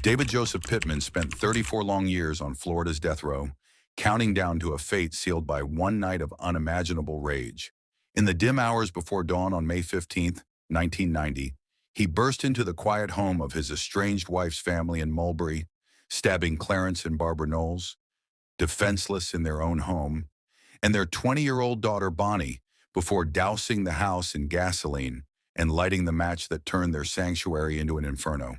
David Joseph Pittman spent 34 long years on Florida's death row, counting down to a fate sealed by one night of unimaginable rage. In the dim hours before dawn on May 15th, 1990, he burst into the quiet home of his estranged wife's family in Mulberry, stabbing Clarence and Barbara Knowles, defenseless in their own home, and their 20-year-old daughter Bonnie, before dousing the house in gasoline and lighting the match that turned their sanctuary into an inferno.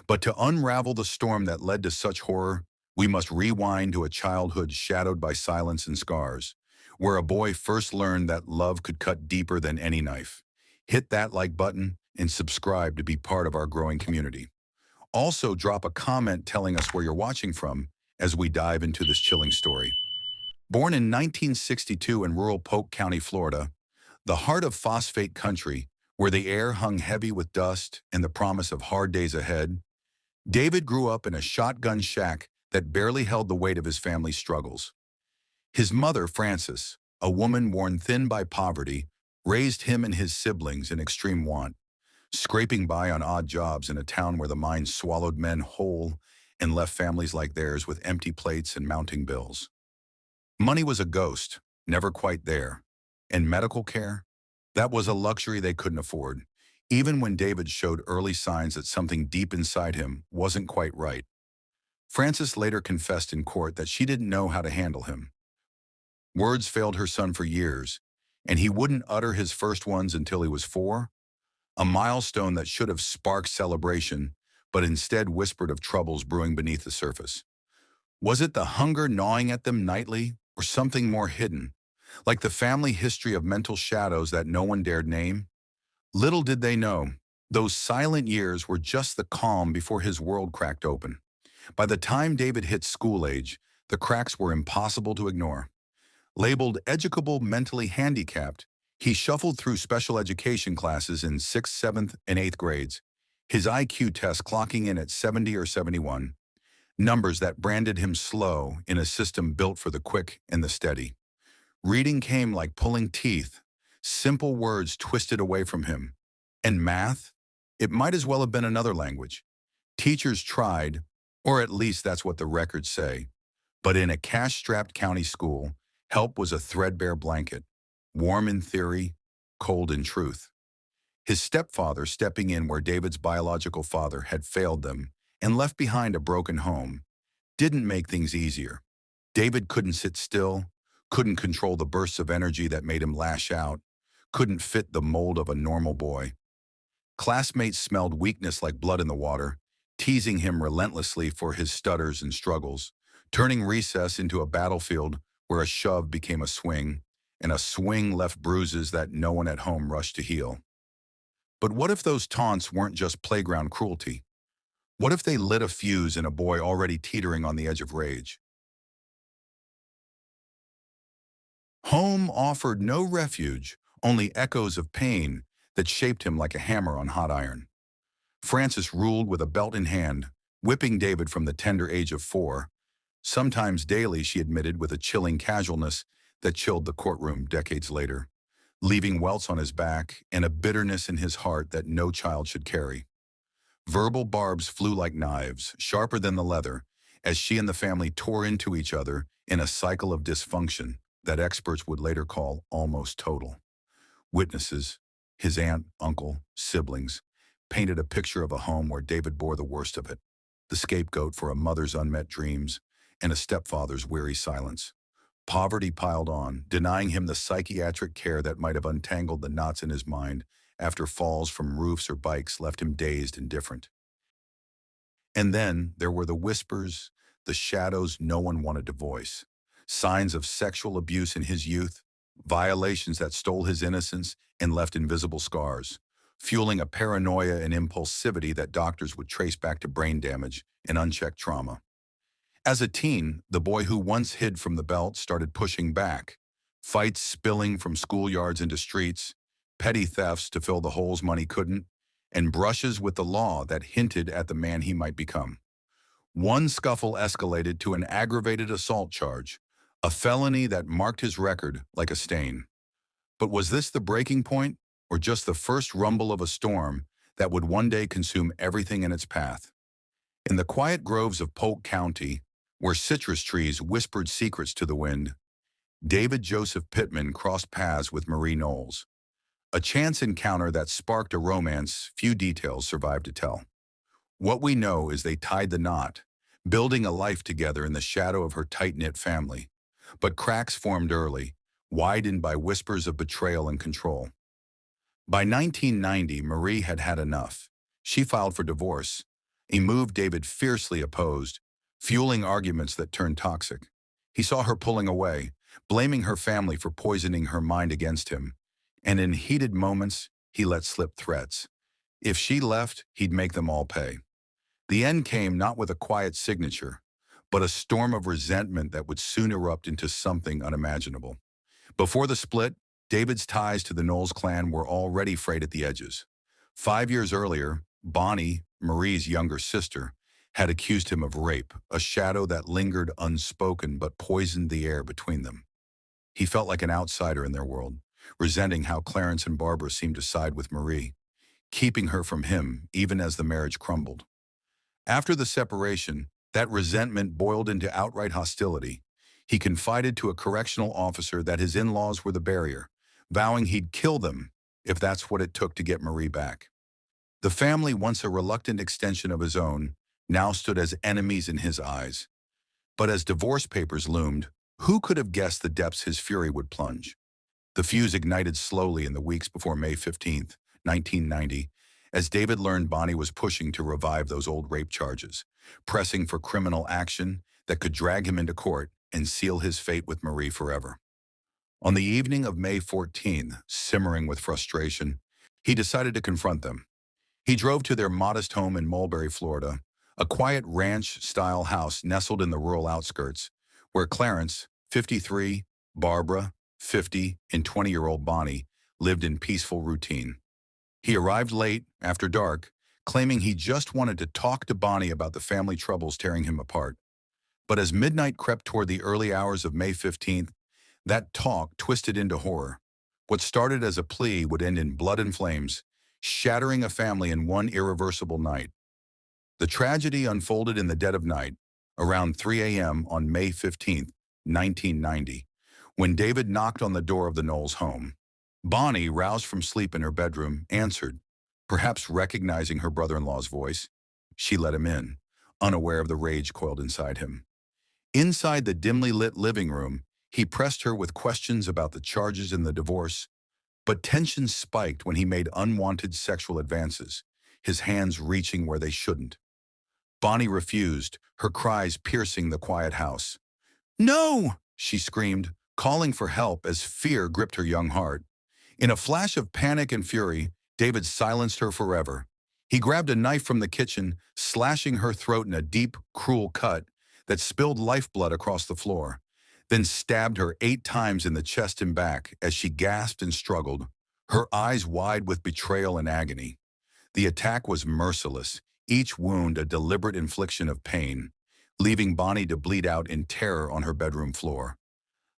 But to unravel the storm that led to such horror, we must rewind to a childhood shadowed by silence and scars, where a boy first learned that love could cut deeper than any knife. Hit that like button and subscribe to be part of our growing community. Also, drop a comment telling us where you're watching from as we dive into this chilling story. Born in 1962 in rural Polk County, Florida, the heart of phosphate country, where the air hung heavy with dust and the promise of hard days ahead, David grew up in a shotgun shack that barely held the weight of his family's struggles. His mother, Frances, a woman worn thin by poverty, raised him and his siblings in extreme want, scraping by on odd jobs in a town where the mines swallowed men whole and left families like theirs with empty plates and mounting bills. Money was a ghost, never quite there. And medical care? That was a luxury they couldn't afford, even when David showed early signs that something deep inside him wasn't quite right. Frances later confessed in court that she didn't know how to handle him. Words failed her son for years, and he wouldn't utter his first ones until he was 4, a milestone that should have sparked celebration, but instead whispered of troubles brewing beneath the surface. Was it the hunger gnawing at them nightly, or something more hidden, like the family history of mental shadows that no one dared name? Little did they know, those silent years were just the calm before his world cracked open. By the time David hit school age, the cracks were impossible to ignore. Labeled educable mentally handicapped, he shuffled through special education classes in 6th, 7th, and 8th grades, his IQ test clocking in at 70 or 71, numbers that branded him slow in a system built for the quick and the steady. Reading came like pulling teeth, simple words twisted away from him. And math? It might as well have been another language. Teachers tried, or at least that's what the records say. But in a cash-strapped county school, help was a threadbare blanket, warm in theory, cold in truth. His stepfather stepping in where David's biological father had failed them and left behind a broken home didn't make things easier. David couldn't sit still, couldn't control the bursts of energy that made him lash out, couldn't fit the mold of a normal boy. Classmates smelled weakness like blood in the water, teasing him relentlessly for his stutters and struggles, turning recess into a battlefield where a shove became a swing, and a swing left bruises that no one at home rushed to heal. But what if those taunts weren't just playground cruelty? What if they lit a fuse in a boy already teetering on the edge of rage? Home offered no refuge, only echoes of pain that shaped him like a hammer on hot iron. Frances ruled with a belt in hand, whipping David from the tender age of 4, sometimes daily, she admitted, with a chilling casualness that chilled the courtroom decades later, leaving welts on his back and a bitterness in his heart that no child should carry. Verbal barbs flew like knives, sharper than the leather, as she and the family tore into each other in a cycle of dysfunction that experts would later call almost total. Witnesses, his aunt, uncle, siblings, painted a picture of a home where David bore the worst of it, the scapegoat for a mother's unmet dreams and a stepfather's weary silence. Poverty piled on, denying him the psychiatric care that might have untangled the knots in his mind after falls from roofs or bikes left him dazed and different. And then there were the whispers, the shadows no one wanted to voice, signs of sexual abuse in his youth, violations that stole his innocence and left invisible scars, fueling a paranoia and impulsivity that doctors would trace back to brain damage and unchecked trauma. As a teen, the boy who once hid from the belt started pushing back, fights spilling from schoolyards into streets, petty thefts to fill the holes money couldn't, and brushes with the law that hinted at the man he might become. One scuffle escalated to an aggravated assault charge, a felony that marked his record like a stain. But was this the breaking point, or just the first rumble of a storm that would one day consume everything in its path? In the quiet groves of Polk County, where citrus trees whispered secrets to the wind, David Joseph Pittman crossed paths with Marie Knowles. A chance encounter that sparked a romance few details survive to tell. What we know is they tied the knot, building a life together in the shadow of her tight-knit family. But cracks formed early, widened by whispers of betrayal and control. By 1990, Marie had had enough. She filed for divorce, a move David fiercely opposed, fueling arguments that turned toxic. He saw her pulling away, blaming her family for poisoning her mind against him. And in heated moments, he let slip threats. If she left, he'd make them all pay. The end came not with a quiet signature, but a storm of resentment that would soon erupt into something unimaginable. Before the split, David's ties to the Knowles clan were already frayed at the edges. 5 years earlier, Bonnie, Marie's younger sister, had accused him of rape, a shadow that lingered unspoken but poisoned the air between them. He felt like an outsider in their world, resenting how Clarence and Barbara seemed to side with Marie, keeping her from him even as the marriage crumbled. After the separation, that resentment boiled into outright hostility. He confided to a correctional officer that his in-laws were the barrier, vowing he'd kill them if that's what it took to get Marie back. The family, once a reluctant extension of his own, now stood as enemies in his eyes. But as divorce papers loomed, who could have guessed the depths his fury would plunge? The fuse ignited slowly in the weeks before May 15, 1990, as David learned Bonnie was pushing to revive those old rape charges, pressing for criminal action that could drag him into court and seal his fate with Marie forever. On the evening of May 14th, simmering with frustration, he decided to confront them. He drove to their modest home in Mulberry, Florida, a quiet ranch-style house nestled in the rural outskirts, where Clarence, 53, Barbara, 50, and 20-year-old Bonnie lived in peaceful routine. He arrived late, after dark, claiming he just wanted to talk to Bonnie about the family troubles tearing him apart. But as midnight crept toward the early hours of May 15th, that talk twisted into horror. What started as a plea would end in blood and flames, shattering a family in one irreversible night. The tragedy unfolded in the dead of night, around 3 a.m. on May 15th, 1990, when David knocked on the door of the Knowles home. Bonnie, roused from sleep in her bedroom, answered, perhaps recognizing her brother-in-law's voice. She let him in, unaware of the rage coiled inside him. Inside the dimly lit living room, he pressed her with questions about the charges in the divorce, but tension spiked when he made unwanted sexual advances, his hands reaching where they shouldn't. Bonnie refused, her cries piercing the quiet house. "No!" she screamed, calling for help as fear gripped her young heart. In a flash of panic and fury, David silenced her forever. He grabbed a knife from the kitchen, slashing her throat in a deep, cruel cut that spilled lifeblood across the floor, then stabbed her 8 times in the chest and back as she gasped and struggled, her eyes wide with betrayal and agony. The attack was merciless, each wound a deliberate infliction of pain, leaving Bonnie to bleed out in terror on her bedroom floor.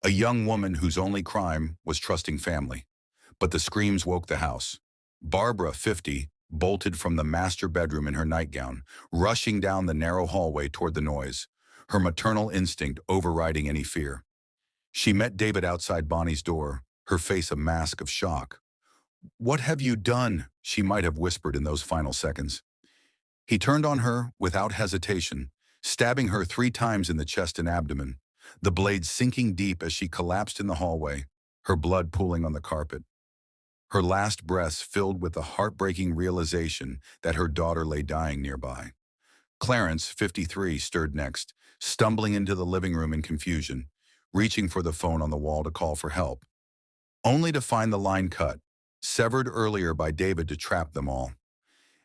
A young woman whose only crime was trusting family. But the screams woke the house. Barbara, 50, bolted from the master bedroom in her nightgown, rushing down the narrow hallway toward the noise, her maternal instinct overriding any fear. She met David outside Bonnie's door, her face a mask of shock. "What have you done?" she might have whispered in those final seconds. He turned on her without hesitation, stabbing her 3 times in the chest and abdomen, the blade sinking deep as she collapsed in the hallway, her blood pooling on the carpet. Her last breaths filled with the heartbreaking realization that her daughter lay dying nearby. Clarence, 53, stirred next, stumbling into the living room in confusion, reaching for the phone on the wall to call for help, only to find the line cut, severed earlier by David to trap them all.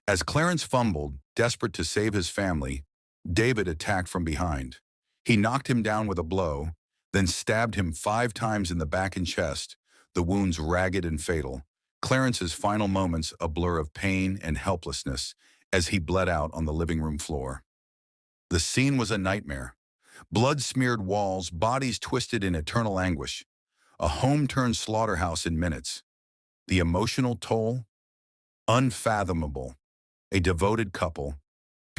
As Clarence fumbled, desperate to save his family, David attacked from behind. He knocked him down with a blow, then stabbed him 5 times in the back and chest, the wounds ragged and fatal. Clarence's final moments a blur of pain and helplessness as he bled out on the living room floor. The scene was a nightmare. Blood-smeared walls, bodies twisted in eternal anguish. A home-turned slaughterhouse in minutes. The emotional toll? Unfathomable. A devoted couple,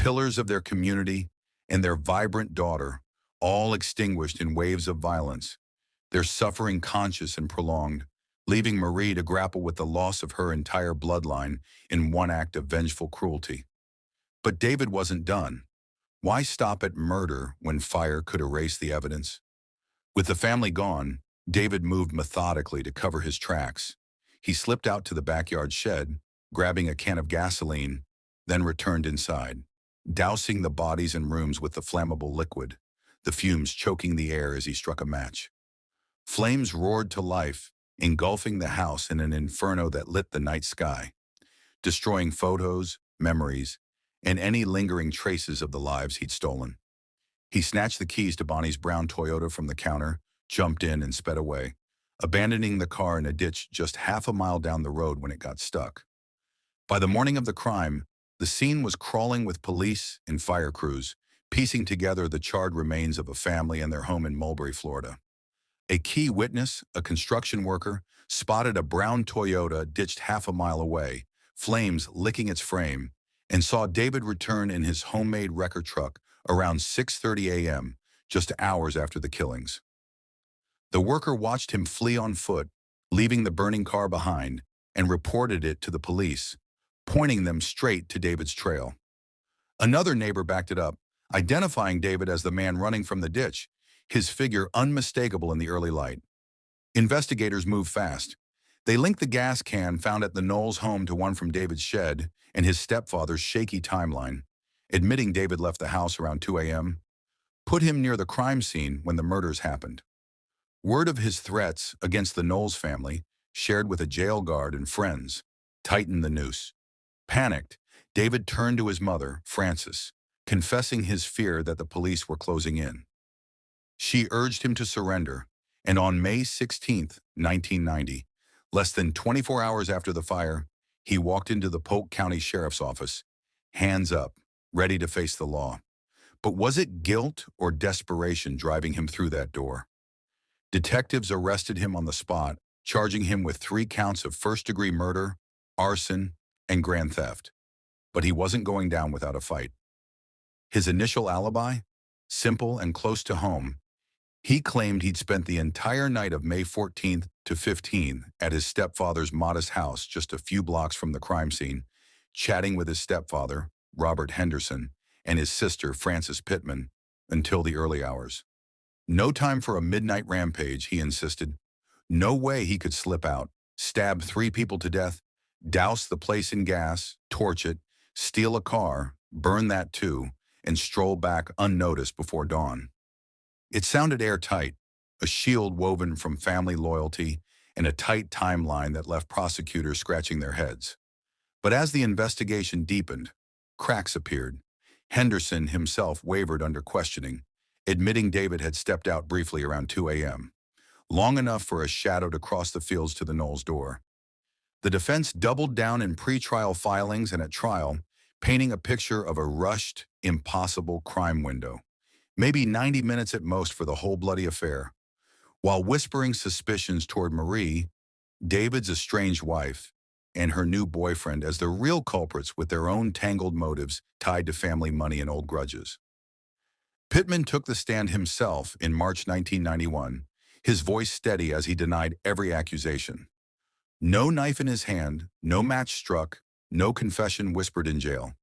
pillars of their community, and their vibrant daughter, all extinguished in waves of violence, their suffering conscious and prolonged, leaving Marie to grapple with the loss of her entire bloodline in one act of vengeful cruelty. But David wasn't done. Why stop at murder when fire could erase the evidence? With the family gone, David moved methodically to cover his tracks. He slipped out to the backyard shed, grabbing a can of gasoline, then returned inside, dousing the bodies and rooms with the flammable liquid, the fumes choking the air as he struck a match. Flames roared to life, engulfing the house in an inferno that lit the night sky, destroying photos, memories, and any lingering traces of the lives he'd stolen. He snatched the keys to Bonnie's brown Toyota from the counter, jumped in, and sped away, abandoning the car in a ditch just half a mile down the road when it got stuck. By the morning of the crime, the scene was crawling with police and fire crews, piecing together the charred remains of a family and their home in Mulberry, Florida. A key witness, a construction worker, spotted a brown Toyota ditched half a mile away, flames licking its frame, and saw David return in his homemade wrecker truck around 6:30 a.m., just hours after the killings. The worker watched him flee on foot, leaving the burning car behind, and reported it to the police, pointing them straight to David's trail. Another neighbor backed it up, identifying David as the man running from the ditch, his figure unmistakable in the early light. Investigators moved fast. They linked the gas can found at the Knowles home to one from David's shed and his stepfather's shaky timeline, admitting David left the house around 2 a.m., put him near the crime scene when the murders happened. Word of his threats against the Knowles family, shared with a jail guard and friends, tightened the noose. Panicked, David turned to his mother, Frances, confessing his fear that the police were closing in. She urged him to surrender, and on May 16, 1990, less than 24 hours after the fire, he walked into the Polk County Sheriff's Office, hands up, ready to face the law. But was it guilt or desperation driving him through that door? Detectives arrested him on the spot, charging him with 3 counts of first-degree murder, arson, and grand theft. But he wasn't going down without a fight. His initial alibi? Simple and close to home. He claimed he'd spent the entire night of May 14th to 15th at his stepfather's modest house just a few blocks from the crime scene, chatting with his stepfather, Robert Henderson, and his sister, Frances Pittman, until the early hours. No time for a midnight rampage, he insisted. No way he could slip out, stab 3 people to death, douse the place in gas, torch it, steal a car, burn that too, and stroll back unnoticed before dawn. It sounded airtight, a shield woven from family loyalty and a tight timeline that left prosecutors scratching their heads. But as the investigation deepened, cracks appeared. Henderson himself wavered under questioning, admitting David had stepped out briefly around 2 a.m., long enough for a shadow to cross the fields to the Knowles door. The defense doubled down in pretrial filings and at trial, painting a picture of a rushed, impossible crime window. Maybe 90 minutes at most for the whole bloody affair. While whispering suspicions toward Marie, David's estranged wife, and her new boyfriend as the real culprits with their own tangled motives tied to family money and old grudges. Pittman took the stand himself in March 1991, his voice steady as he denied every accusation. No knife in his hand, no match struck, no confession whispered in jail.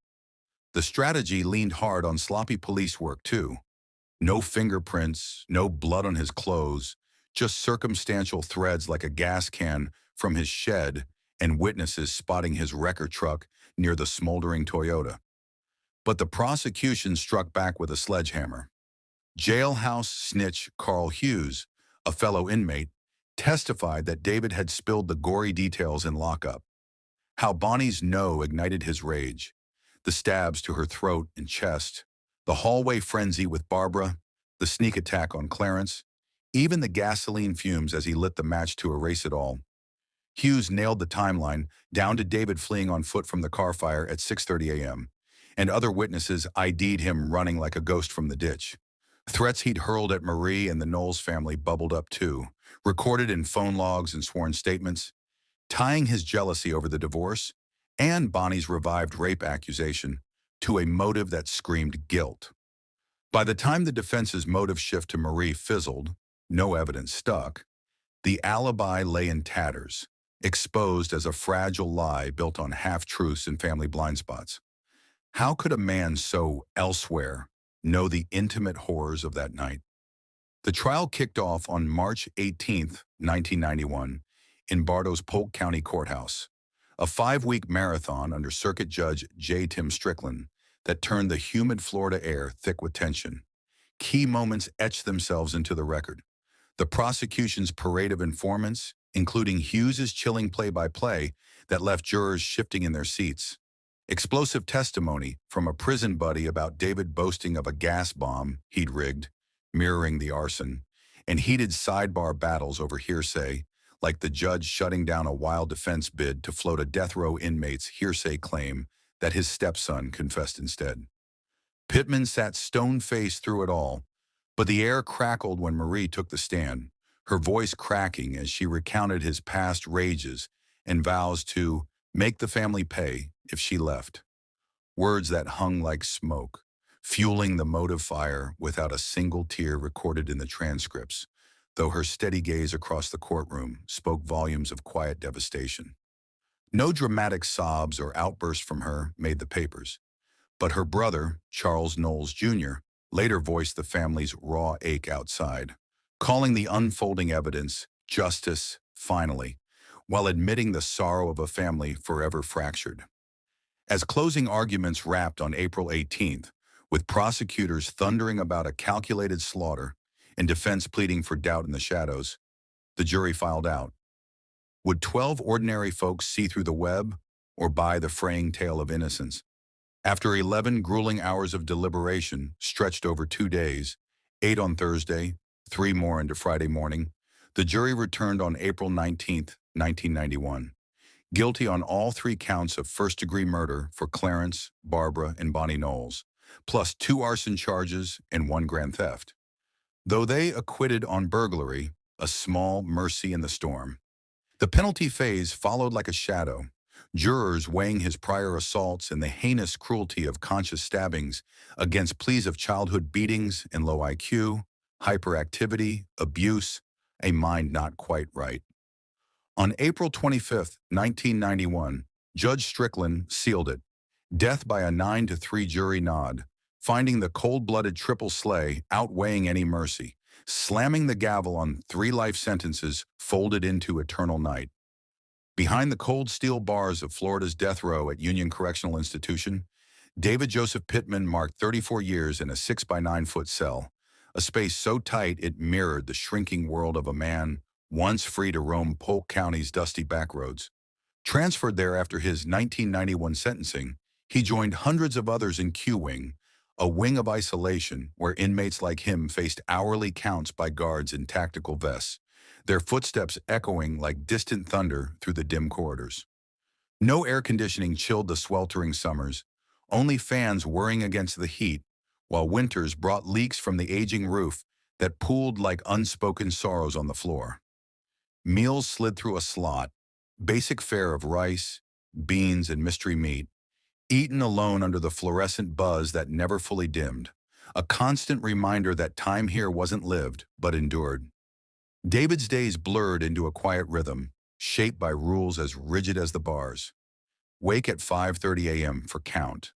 The strategy leaned hard on sloppy police work, too. No fingerprints, no blood on his clothes, just circumstantial threads like a gas can from his shed and witnesses spotting his wrecker truck near the smoldering Toyota. But the prosecution struck back with a sledgehammer. Jailhouse snitch Carl Hughes, a fellow inmate, testified that David had spilled the gory details in lockup. How Bonnie's no ignited his rage. The stabs to her throat and chest, the hallway frenzy with Barbara, the sneak attack on Clarence, even the gasoline fumes as he lit the match to erase it all. Hughes nailed the timeline down to David fleeing on foot from the car fire at 6:30 a.m., and other witnesses ID'd him running like a ghost from the ditch. Threats he'd hurled at Marie and the Knowles family bubbled up too, recorded in phone logs and sworn statements, tying his jealousy over the divorce and Bonnie's revived rape accusation to a motive that screamed guilt. By the time the defense's motive shift to Marie fizzled, no evidence stuck, the alibi lay in tatters, exposed as a fragile lie built on half-truths and family blind spots. How could a man so elsewhere know the intimate horrors of that night? The trial kicked off on March 18, 1991, in Bartow's Polk County Courthouse, a 5-week marathon under Circuit Judge J. Tim Strickland that turned the humid Florida air thick with tension. Key moments etched themselves into the record. The prosecution's parade of informants, including Hughes's chilling play-by-play that left jurors shifting in their seats. Explosive testimony from a prison buddy about David boasting of a gas bomb he'd rigged, mirroring the arson, and heated sidebar battles over hearsay, like the judge shutting down a wild defense bid to float a death row inmate's hearsay claim that his stepson confessed instead. Pittman sat stone-faced through it all, but the air crackled when Marie took the stand, her voice cracking as she recounted his past rages and vows to make the family pay if she left. Words that hung like smoke, fueling the motive fire without a single tear recorded in the transcripts, though her steady gaze across the courtroom spoke volumes of quiet devastation. No dramatic sobs or outbursts from her made the papers, but her brother, Charles Knowles Jr., later voiced the family's raw ache outside, calling the unfolding evidence justice, finally, while admitting the sorrow of a family forever fractured. As closing arguments wrapped on April 18th, with prosecutors thundering about a calculated slaughter and defense pleading for doubt in the shadows, the jury filed out. Would 12 ordinary folks see through the web or buy the fraying tale of innocence? After 11 grueling hours of deliberation stretched over 2 days, 8 on Thursday, 3 more into Friday morning, the jury returned on April 19, 1991. Guilty on all 3 counts of first-degree murder for Clarence, Barbara, and Bonnie Knowles, plus 2 arson charges and 1 grand theft. Though they acquitted on burglary, a small mercy in the storm. The penalty phase followed like a shadow, jurors weighing his prior assaults and the heinous cruelty of conscious stabbings against pleas of childhood beatings and low IQ, hyperactivity, abuse, a mind not quite right. On April 25, 1991, Judge Strickland sealed it, death by a 9-3 jury nod, finding the cold-blooded triple slay outweighing any mercy, slamming the gavel on 3 life sentences folded into eternal night. Behind the cold steel bars of Florida's death row at Union Correctional Institution, David Joseph Pittman marked 34 years in a 6-by-9-foot cell, a space so tight it mirrored the shrinking world of a man once free to roam Polk County's dusty backroads. Transferred there after his 1991 sentencing, he joined hundreds of others in Q-Wing, a wing of isolation where inmates like him faced hourly counts by guards in tactical vests, their footsteps echoing like distant thunder through the dim corridors. No air conditioning chilled the sweltering summers, only fans whirring against the heat, while winters brought leaks from the aging roof that pooled like unspoken sorrows on the floor. Meals slid through a slot, basic fare of rice, beans, and mystery meat, eaten alone under the fluorescent buzz that never fully dimmed, a constant reminder that time here wasn't lived, but endured. David's days blurred into a quiet rhythm, shaped by rules as rigid as the bars. Wake at 5:30 a.m. for count,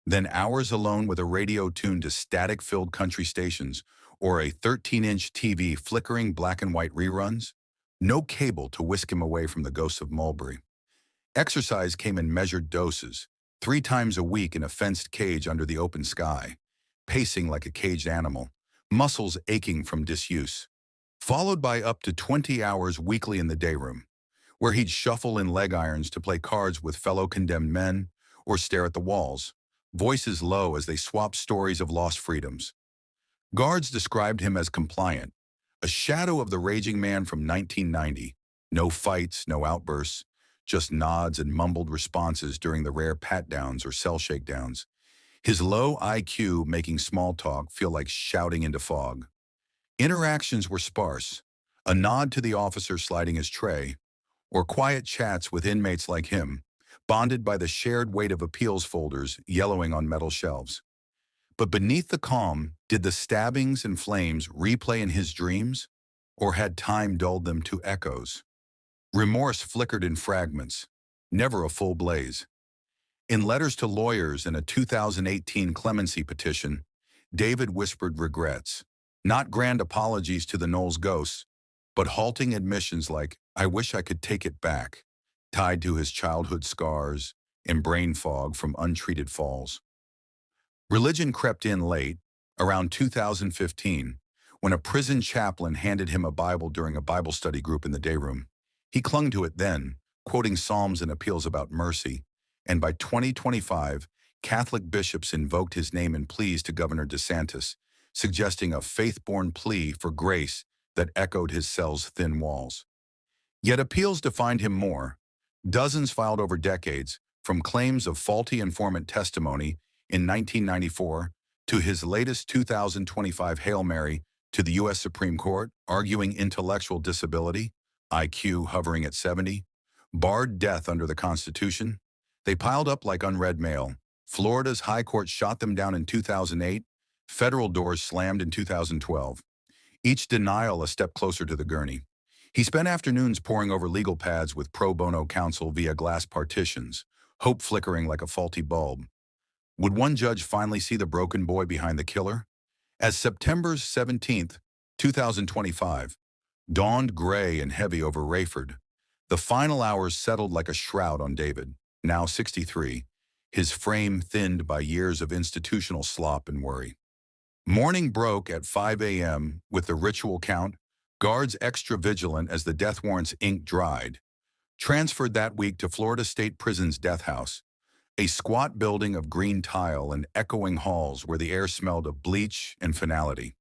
then hours alone with a radio tuned to static-filled country stations or a 13-inch TV flickering black and white reruns. No cable to whisk him away from the ghosts of Mulberry. Exercise came in measured doses, 3 times a week in a fenced cage under the open sky, pacing like a caged animal, muscles aching from disuse. Followed by up to 20 hours weekly in the dayroom, where he'd shuffle in leg irons to play cards with fellow condemned men or stare at the walls, voices low as they swapped stories of lost freedoms. Guards described him as compliant, a shadow of the raging man from 1990. No fights, no outbursts, just nods and mumbled responses during the rare pat-downs or cell shakedowns. His low IQ making small talk feel like shouting into fog. Interactions were sparse, a nod to the officer sliding his tray, or quiet chats with inmates like him, bonded by the shared weight of appeals folders yellowing on metal shelves. But beneath the calm, did the stabbings and flames replay in his dreams, or had time dulled them to echoes? Remorse flickered in fragments, never a full blaze. In letters to lawyers and a 2018 clemency petition, David whispered regrets, not grand apologies to the Knowles ghosts, but halting admissions like, "I wish I could take it back," tied to his childhood scars and brain fog from untreated falls. Religion crept in late, around 2015, when a prison chaplain handed him a Bible during a Bible study group in the day room. He clung to it then, quoting psalms and appeals about mercy, and by 2025, Catholic bishops invoked his name in pleas to Governor DeSantis, suggesting a faith-born plea for grace that echoed his cell's thin walls. Yet appeals defined him more. Dozens filed over decades, from claims of faulty informant testimony in 1994 to his latest 2025 Hail Mary to the U.S. Supreme Court, arguing intellectual disability, IQ hovering at 70, barred death under the Constitution. They piled up like unread mail. Florida's High Court shot them down in 2008. Federal doors slammed in 2012. Each denial a step closer to the gurney. He spent afternoons poring over legal pads with pro bono counsel via glass partitions, hope flickering like a faulty bulb. Would one judge finally see the broken boy behind the killer? As September 17th, 2025, dawned gray and heavy over Rayford, the final hours settled like a shroud on David, now 63, his frame thinned by years of institutional slop and worry. Morning broke at 5 a.m. with the ritual count, guards extra vigilant as the death warrant's ink dried. Transferred that week to Florida State Prison's death house, a squat building of green tile and echoing halls where the air smelled of bleach and finality.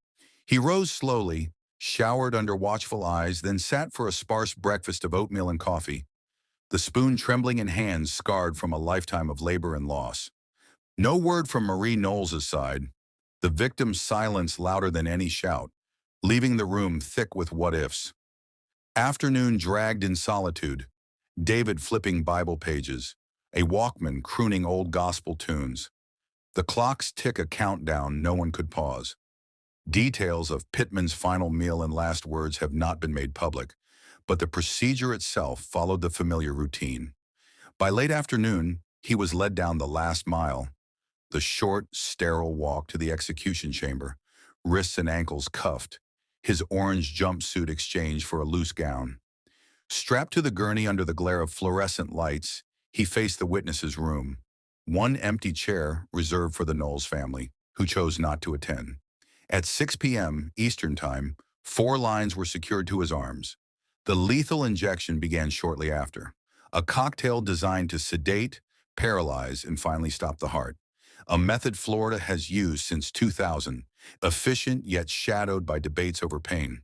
He rose slowly, showered under watchful eyes, then sat for a sparse breakfast of oatmeal and coffee, the spoon trembling in hands scarred from a lifetime of labor and loss. No word from Marie Knowles' side, the victim's silence louder than any shout, leaving the room thick with what-ifs. Afternoon dragged in solitude, David flipping Bible pages, a Walkman crooning old gospel tunes. The clocks tick a countdown no one could pause. Details of Pittman's final meal and last words have not been made public, but the procedure itself followed the familiar routine. By late afternoon, he was led down the last mile, the short, sterile walk to the execution chamber, wrists and ankles cuffed, his orange jumpsuit exchanged for a loose gown. Strapped to the gurney under the glare of fluorescent lights, he faced the witness's room, one empty chair reserved for the Knowles family, who chose not to attend. At 6 p.m. Eastern Time, 4 lines were secured to his arms. The lethal injection began shortly after, a cocktail designed to sedate, paralyze, and finally stop the heart. A method Florida has used since 2000, efficient yet shadowed by debates over pain.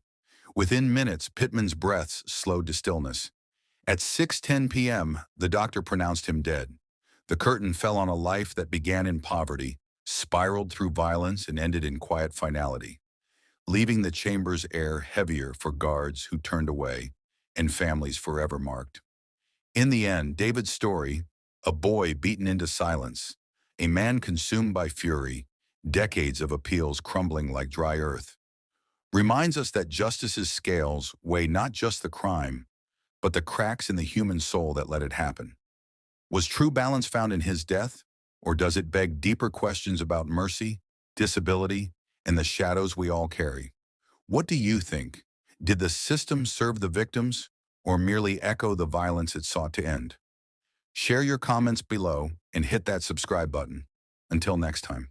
Within minutes, Pittman's breaths slowed to stillness. At 6:10 p.m., the doctor pronounced him dead. The curtain fell on a life that began in poverty, spiraled through violence, and ended in quiet finality, leaving the chamber's air heavier for guards who turned away and families forever marked. In the end, David's story, a boy beaten into silence, a man consumed by fury, decades of appeals crumbling like dry earth, reminds us that justice's scales weigh not just the crime, but the cracks in the human soul that let it happen. Was true balance found in his death, or does it beg deeper questions about mercy, disability, and the shadows we all carry? What do you think? Did the system serve the victims, or merely echo the violence it sought to end? Share your comments below and hit that subscribe button. Until next time.